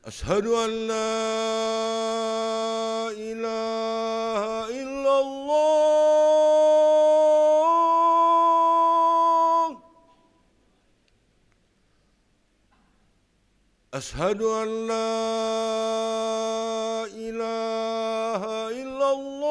أشهد أن لا إله إلا الله. أشهد أن لا إله إلا الله.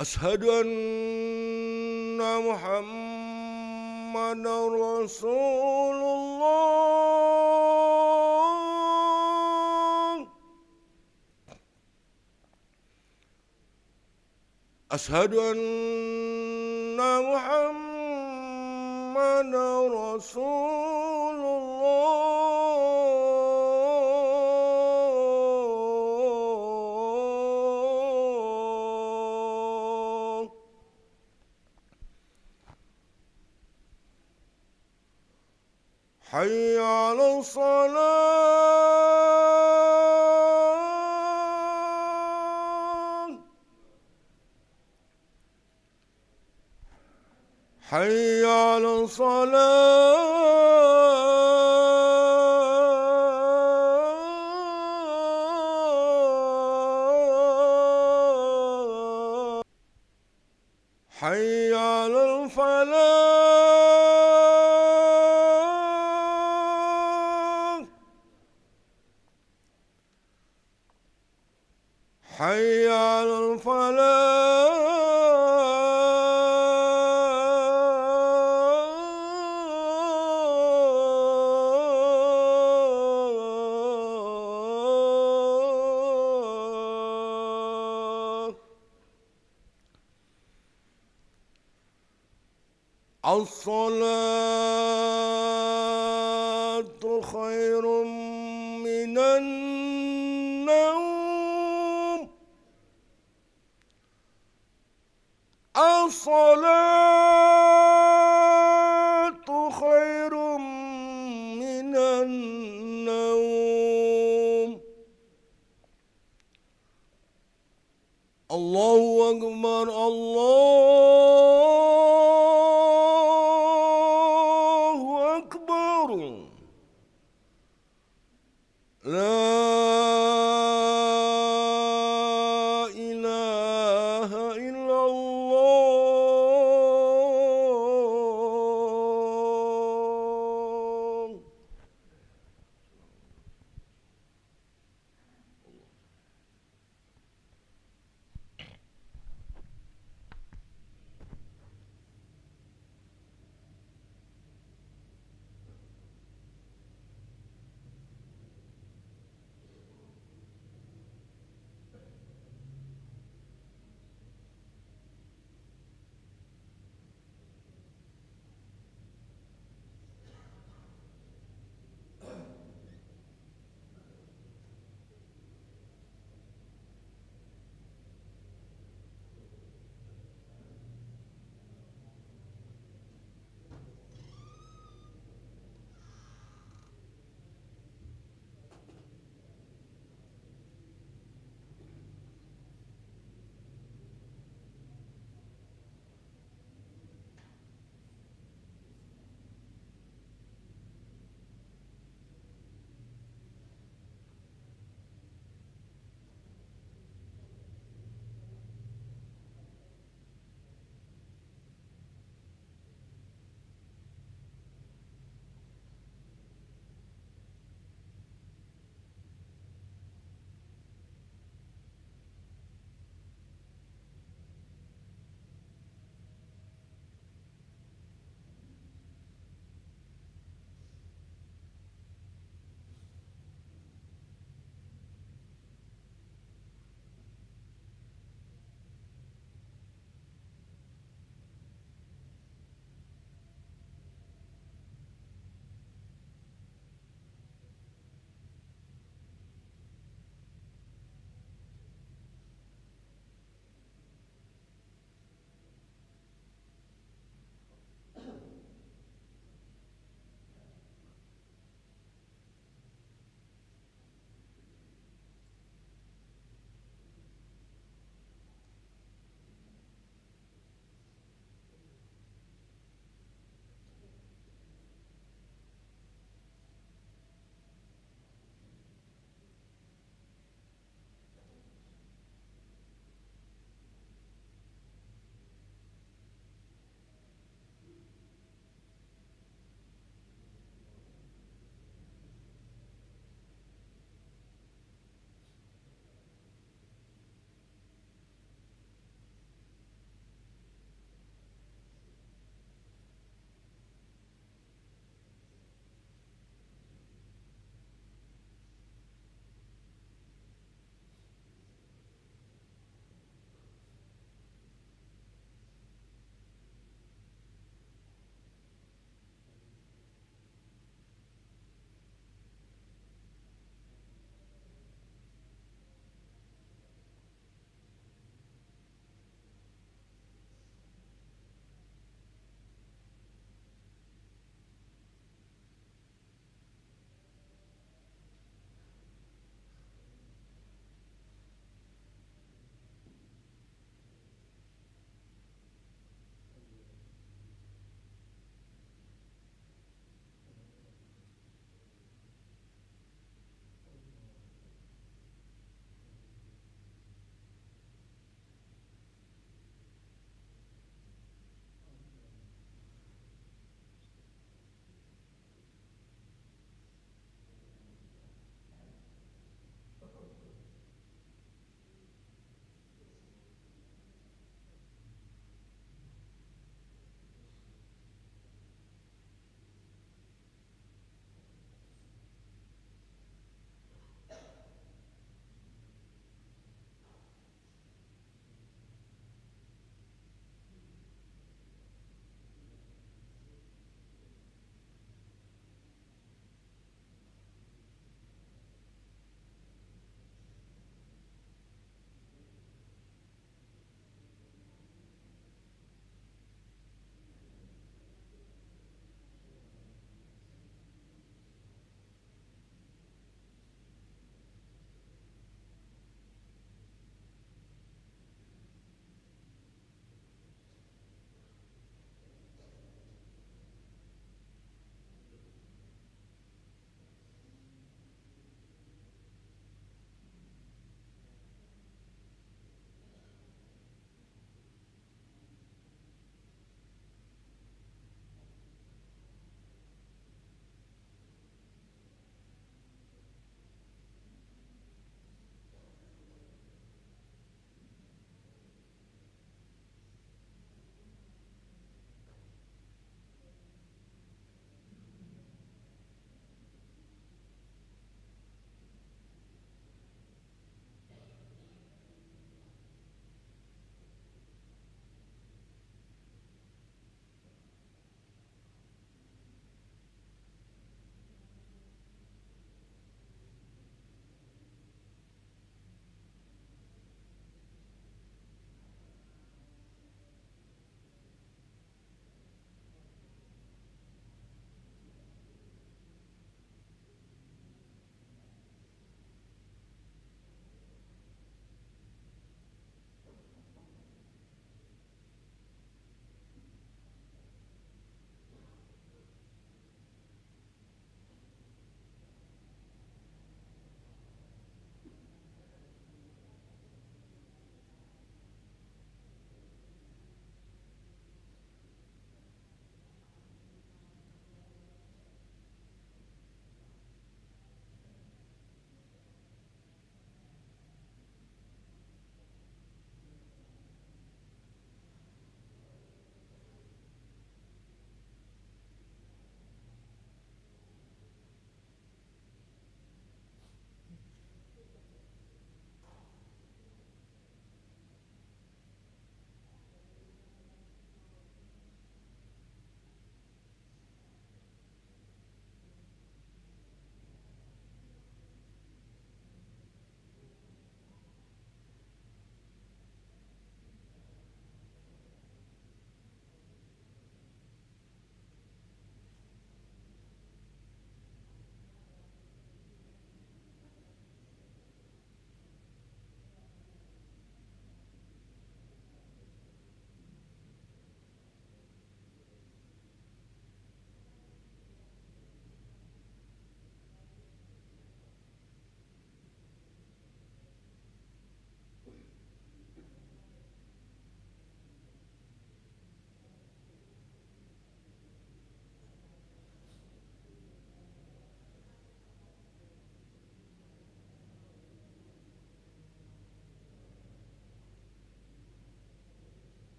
أشهد أن محمدًا رسول الله. أشهد أن محمدًا رسول الله. حي على الصلاة. حي على الصلاة. حي على الفلاح. حي على الفلاح. الصلاة خير من النوم. الصلاة خير من النوم. الله أكبر الله أكبر. لا إله إلا الله.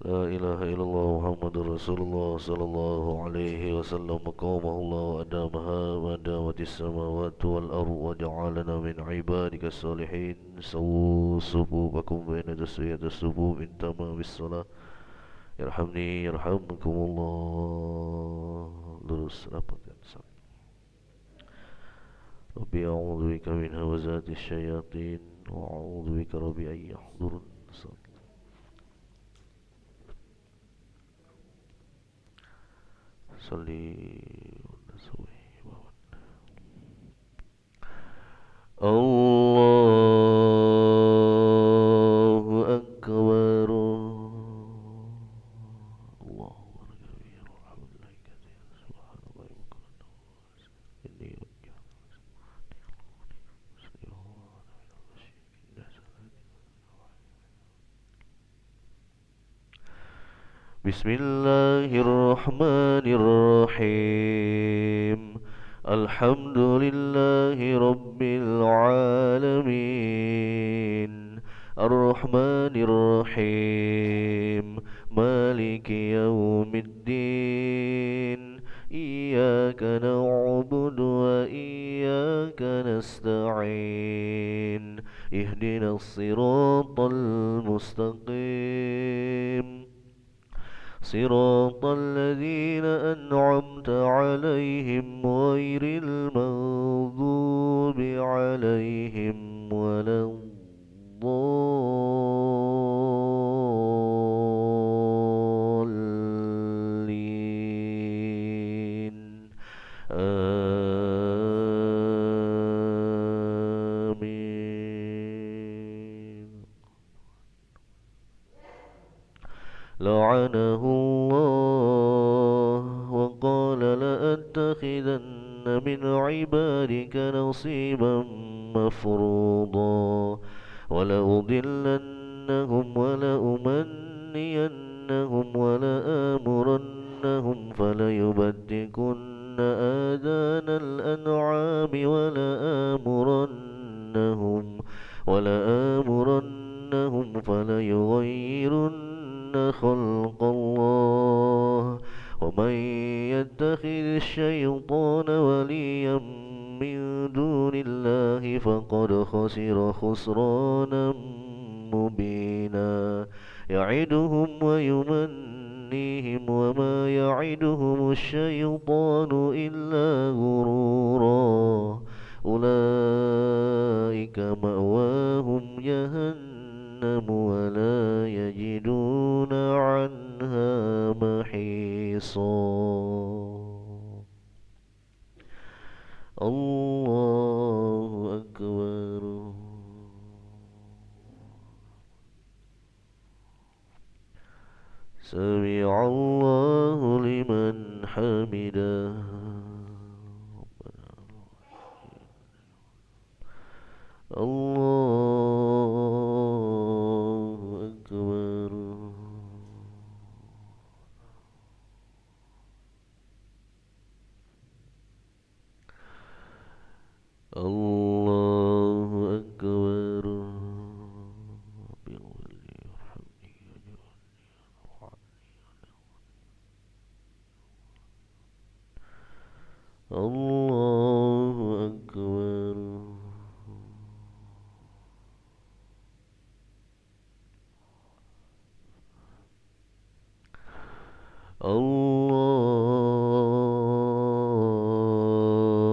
لا إله إلا الله محمد رسول الله صلى الله عليه وسلم قامه الله وأدامها ما دامت السماوات والأرض وجعلنا من عبادك الصالحين سووا صفوفكم بين تسوية الصفوف من تمام الصلاة يرحمني يرحمكم الله. Lurus rapatkan salat. Rabbi a'udzu bika min hamazati syayatin wa a'udzu bika rabbi an yahdurun. Salli Allahu Akbar. Allahu Bismillahirrahmanirrahim. Alhamdulillahi Rabbil Alamin. Ar-Rahmanir-Rahim. Maliki yawmiddin. Iyaka na'budu wa iyaka nasta'in. Ihdinas siratal mustaqim. صراط الذين أنعمت عليهم غير المغضوب عليهم ولا الضالين آمين. لعنه الله وقال لأتخذن من عبادك نصيبا مفروضا ولأضلنهم ولأمنينهم ولآمرنهم فليبتكن آذان الأنعام ولآمرنهم فليغيرن خلق الله ومن يتخذ الشيطان وليا من دون الله فقد خسر خسرانا مبينا. يعدهم ويمنيهم وما يعدهم الشيطان إلا غرورا. أولئك مأواهم جهنم ولا يجدون عنها محيصا. الله أكبر. سمع الله لمن حمده. الله أكبر. الله أكبر. الله أكبر.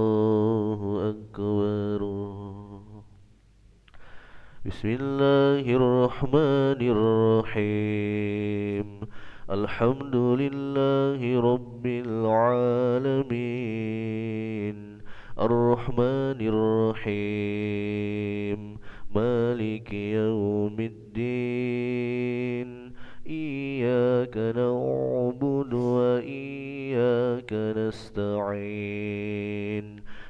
الله أكبر. بسم الله الرحمن الرحيم. الحمد لله رب العالمين. الرحمن الرحيم. مالك يوم الدين. إياك نعبد وإياك نستعين.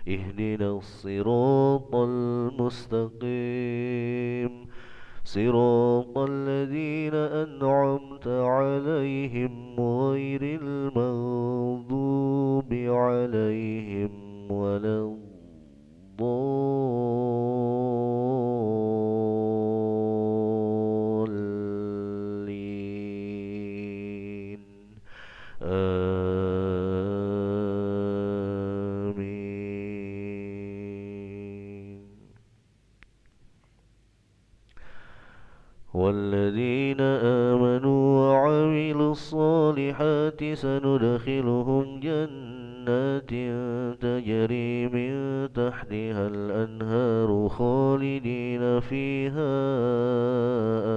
اهدنا الصراط المستقيم. صراط الذين أنعمت عليهم غير المغضوب عليهم ولا الضالين. والذين آمنوا وعملوا الصالحات سندخلهم جنات تجري من تحتها الأنهار خالدين فيها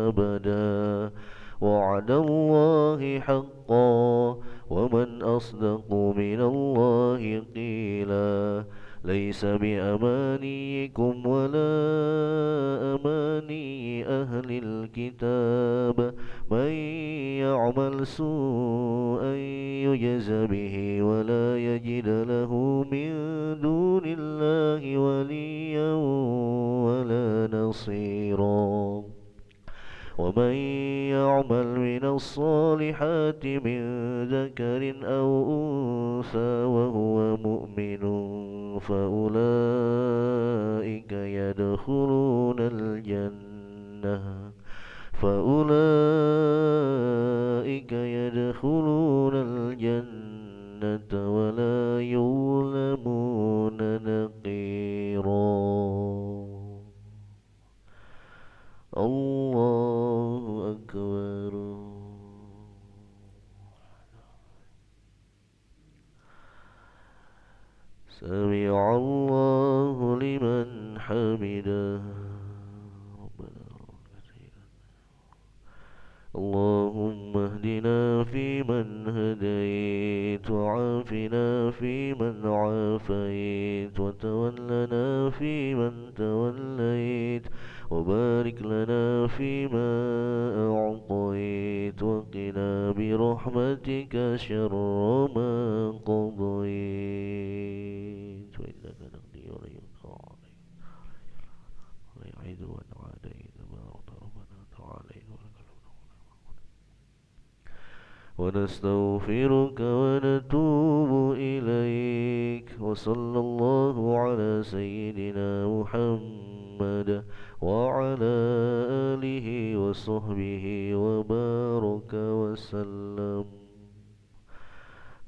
أبدا وعد الله حقا ومن أصدق من الله قيلا ليس بأمانيكم ولا أماني أهل الكتاب من يعمل سوءا يجز به ولا يجد له من دون الله وليا ولا نصيرا ومن يعمل من الصالحات من ذكر أو أنثى وهو مؤمن فأولئك يدخلون الجنة ولا يظلمون نقيرا. الله أكبر. سمع الله لمن حمده. اللهم اهدنا فيمن هديت وعافنا فيمن عافيت وتولنا فيمن توليت وبارك لنا فيما أعطيت وقنا برحمتك شر ما قضيت وإنك تقضي ولا يقضى عليك ولا يعيد ولا عاديت تبارك ربنا تعالى ونستغفرك ونتوب إليك وصلى الله على سيدنا محمد وعلى آله وصحبه وبارك وسلم.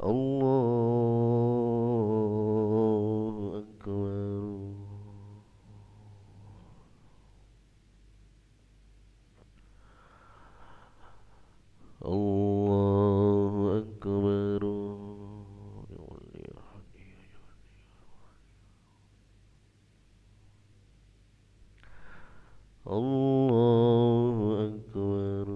الله أكبر. الله أكبر. الله أكبر.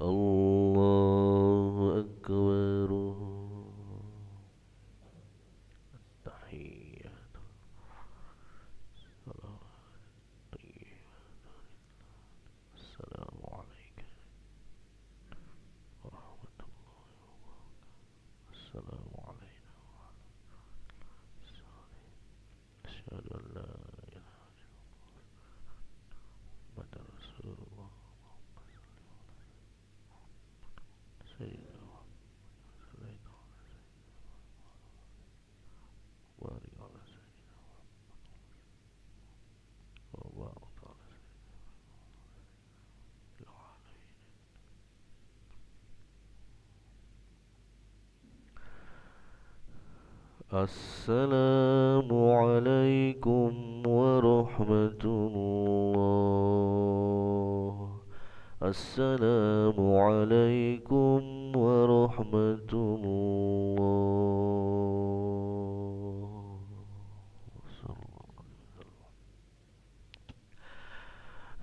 الله أكبر. التحيات السلام عليك ورحمة الله وبركاته. السلام علينا أشهد أن لا إله إلا محمد رسول الله سيدنا محمد وبارك على سيدنا وبارك على سيدنا العالمين. السلام عليكم ورحمة الله. السلام عليكم ورحمة الله.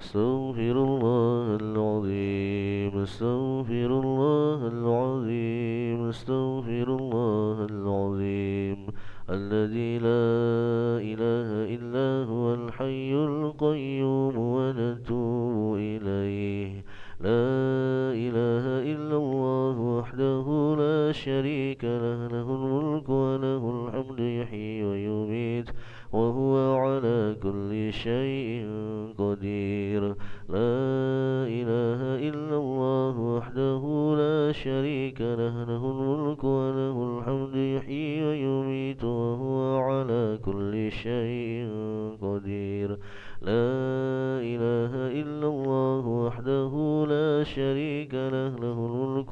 استغفر الله العظيم. استغفر الله العظيم. استغفر الله العظيم الذي لا إله إلا هو الحي القيوم ونتوب إليه. لا إله إلا الله وحده لا شريك له له الملك وله الحمد يحيي ويميت وهو على كل شيء قدير. لا إله إلا الله وحده لا شريك له له الملك وله الحمد يحيي ويميت وهو على كل شيء قدير. لا إله إلا الله وحده لا شريك له له الملك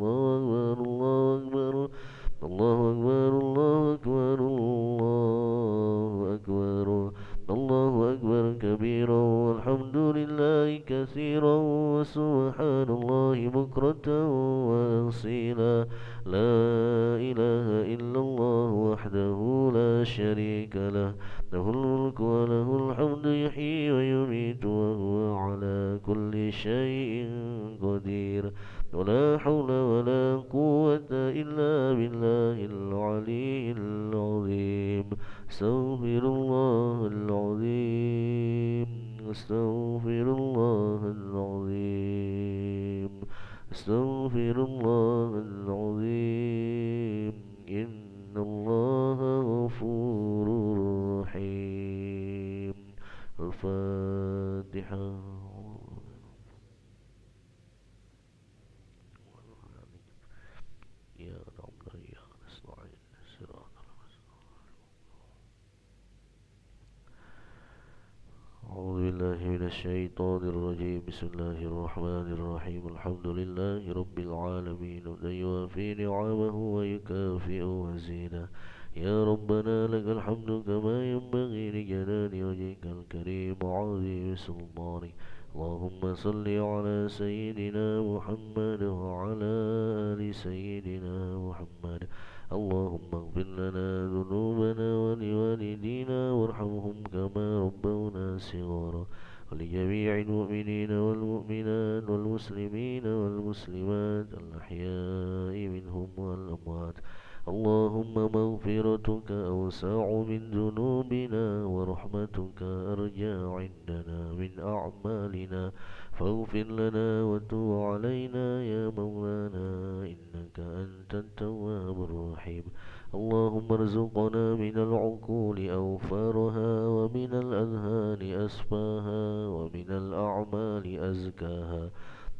لا إله إلا الله وحده لا شريك له له الملك وله الحمد يحيي ويميت وهو على كل شيء قدير ولا حول ولا قوة إلا بالله العلي العظيم أستغفر الله العظيم أستغفر الله العظيم أستغفر الله العظيم إن الله غفور رحيم الفاتحة يا رب يا نستعين صراط أعوذ بالله من الشيطان الرجيم بسم الله الرحمن الرحيم الحمد لله رب العالمين يوافي نعمه ويكافئ مزيده يا ربنا لك الحمد كما ينبغي لجلال وجهك الكريم وعظيم سلطانك اللهم صل على سيدنا محمد وعلى آل سيدنا محمد اللهم اغفر لنا ذنوبنا ولوالدينا وارحمهم كما ربونا صغارا ولجميع المؤمنين والمؤمنات والمسلمين والمسلمات الأحياء منهم والأموات اللهم مغفرتك أوسع من ذنوبنا ورحمتك أرجى عندنا من أعمالنا فاغفر لنا وتب علينا يا مولانا إنك أنت التواب الرحيم اللهم ارزقنا من العقول أوفارها ومن الأذهان أسفاها ومن الأعمال أزكاها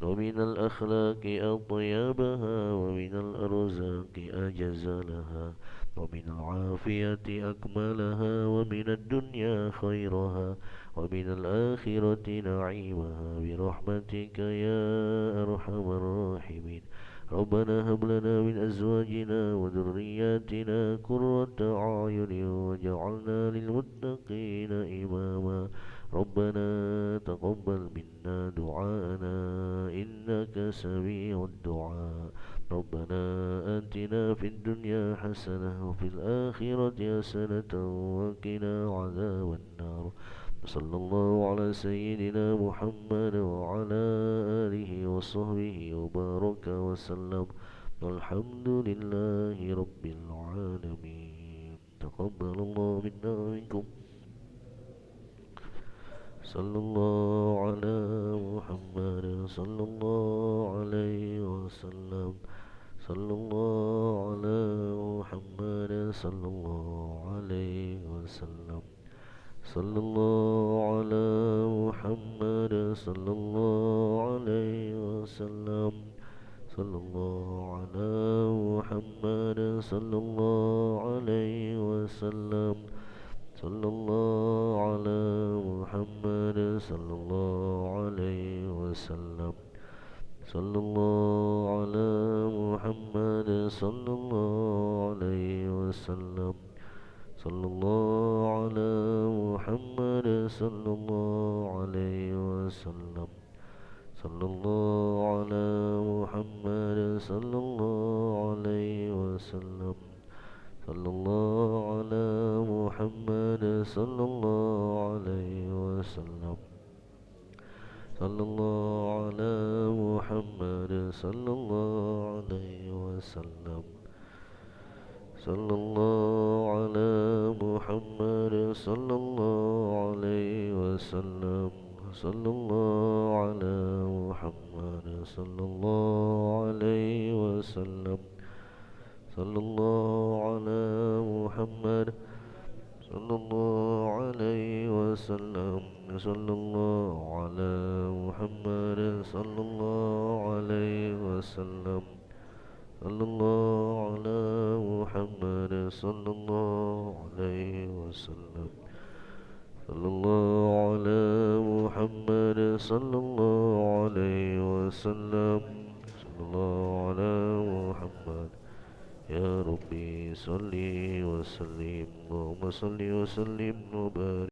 ومن الأخلاق أطيبها ومن الأرزاق أجزلها ومن العافية أكملها ومن الدنيا خيرها ومن الآخرة نعيمها برحمتك يا أرحم الراحمين ربنا هب لنا من أزواجنا وذرياتنا قرة أعين واجعلنا للمتقين إماما ربنا تقبل منا دعاءنا إنك سميع الدعاء ربنا آتنا في الدنيا حسنة وفي الآخرة حسنة وقنا عذاب النار صلى الله على سيدنا محمد وعلى آله وصحبه وبارك وسلم والحمد لله رب العالمين تقبل الله منا ومنكم صلى الله على محمد صلى الله عليه وسلم صلى الله على محمد صلى الله عليه وسلم صلى الله على محمد صلى الله عليه وسلم صلى الله على محمد صلى الله عليه وسلم صلى الله على محمد صلى الله عليه وسلم صلى الله على محمد صلى الله عليه وسلم صلى الله على محمد صلى الله عليه وسلم صلى الله على محمد صلى الله عليه وسلم صلى الله على محمد صلى الله عليه وسلم صلى الله على محمد صلى الله عليه وسلم صلى الله على محمد صلى الله عليه وسلم صلى الله على محمد صلى الله عليه وسلم صلى الله على محمد صلى الله عليه وسلم صلى الله على محمد صلى الله عليه وسلم صلى الله على محمد صلى الله عليه وسلم صلى الله على محمد صلى الله عليه وسلم صلى الله على محمد يا ربي صل وسلم اللهم صل وسلم وبارك